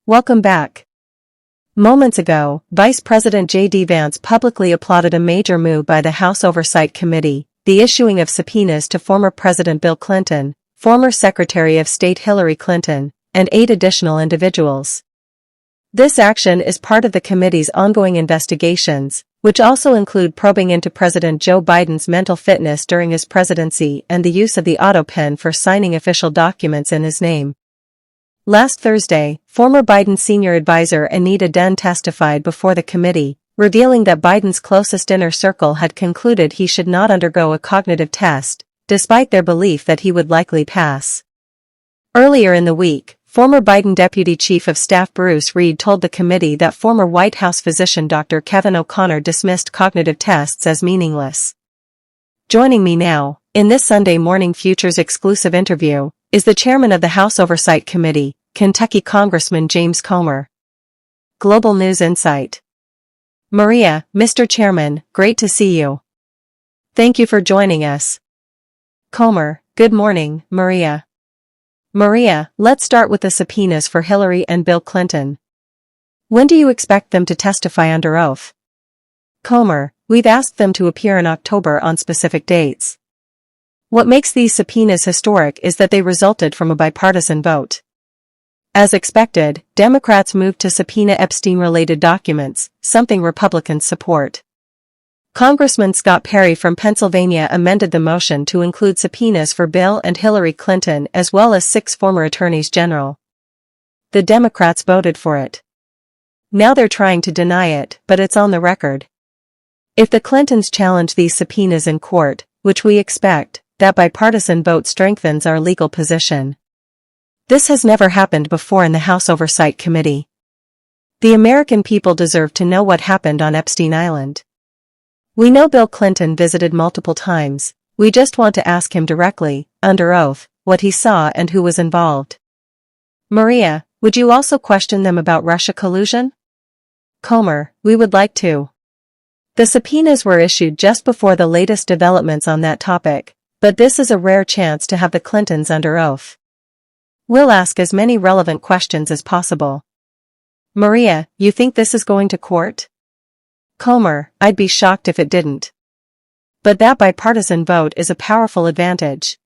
Welcome back. Moments ago, Vice President J.D. Vance publicly applauded a major move by the House Oversight Committee, the issuing of subpoenas to former President Bill Clinton, former Secretary of State Hillary Clinton, and 8 additional individuals. This action is part of the committee's ongoing investigations, which also include probing into President Joe Biden's mental fitness during his presidency and the use of the auto pen for signing official documents in his name. Last Thursday, former Biden senior advisor Anita Dunn testified before the committee, revealing that Biden's closest inner circle had concluded he should not undergo a cognitive test, despite their belief that he would likely pass. Earlier in the week, former Biden Deputy Chief of Staff Bruce Reed told the committee that former White House physician Dr. Kevin O'Connor dismissed cognitive tests as meaningless. Joining me now, in this Sunday Morning Futures exclusive interview, is the chairman of the House Oversight Committee, Kentucky Congressman James Comer. Global News Insight. Maria, Mr. Chairman, great to see you. Thank you for joining us. Comer, good morning, Maria. Maria, let's start with the subpoenas for Hillary and Bill Clinton. When do you expect them to testify under oath? Comer, we've asked them to appear in October on specific dates. What makes these subpoenas historic is that they resulted from a bipartisan vote. As expected, Democrats moved to subpoena Epstein-related documents, something Republicans support. Congressman Scott Perry from Pennsylvania amended the motion to include subpoenas for Bill and Hillary Clinton as well as 6 former attorneys general. The Democrats voted for it. Now they're trying to deny it, but it's on the record. If the Clintons challenge these subpoenas in court, which we expect, that bipartisan vote strengthens our legal position. This has never happened before in the House Oversight Committee. The American people deserve to know what happened on Epstein Island. We know Bill Clinton visited multiple times, we just want to ask him directly, under oath, what he saw and who was involved. Maria, would you also question them about Russia collusion? Comer, we would like to. The subpoenas were issued just before the latest developments on that topic, but this is a rare chance to have the Clintons under oath. We'll ask as many relevant questions as possible. Maria, you think this is going to court? Comer, I'd be shocked if it didn't. But that bipartisan vote is a powerful advantage.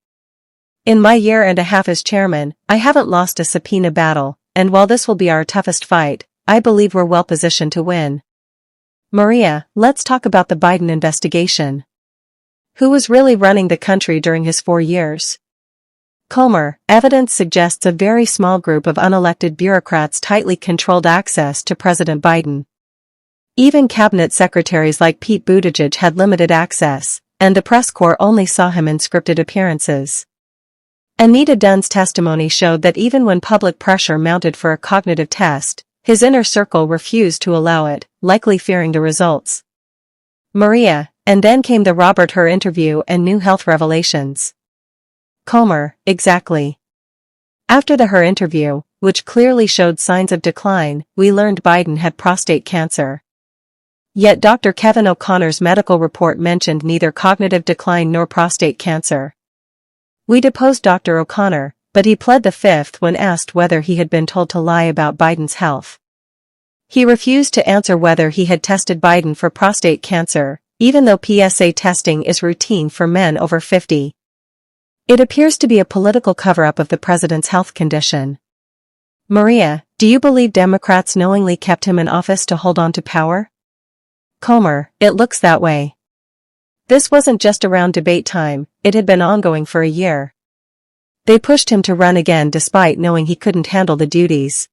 In my year and a half as chairman, I haven't lost a subpoena battle, and while this will be our toughest fight, I believe we're well positioned to win. Maria, let's talk about the Biden investigation. Who was really running the country during his 4 years? Comer, evidence suggests a very small group of unelected bureaucrats tightly controlled access to President Biden. Even cabinet secretaries like Pete Buttigieg had limited access, and the press corps only saw him in scripted appearances. Anita Dunn's testimony showed that even when public pressure mounted for a cognitive test, his inner circle refused to allow it, likely fearing the results. Maria, and then came the Robert Hur interview and new health revelations. Comer, exactly. After the Hur interview, which clearly showed signs of decline, we learned Biden had prostate cancer. Yet Dr. Kevin O'Connor's medical report mentioned neither cognitive decline nor prostate cancer. We deposed Dr. O'Connor, but he pled the fifth when asked whether he had been told to lie about Biden's health. He refused to answer whether he had tested Biden for prostate cancer, even though PSA testing is routine for men over 50. It appears to be a political cover-up of the president's health condition. Maria, do you believe Democrats knowingly kept him in office to hold on to power? Comer, it looks that way. This wasn't just around debate time, it had been ongoing for a year. They pushed him to run again despite knowing he couldn't handle the duties.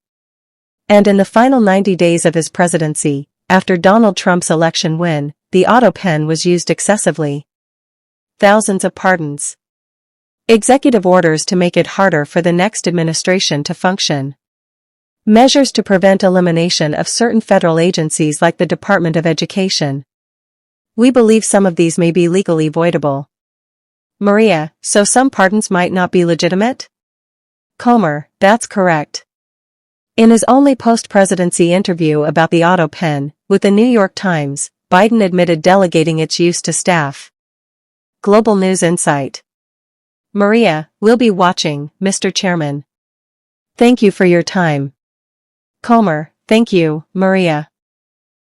And in the final 90 days of his presidency, after Donald Trump's election win, the auto pen was used excessively. Thousands of pardons. Executive orders to make it harder for the next administration to function. Measures to prevent elimination of certain federal agencies like the Department of Education. We believe some of these may be legally voidable. Maria, so some pardons might not be legitimate? Comer, that's correct. In his only post-presidency interview about the auto pen, with the New York Times, Biden admitted delegating its use to staff. Global News Insight. Maria, we'll be watching, Mr. Chairman. Thank you for your time. Comer, thank you, Maria.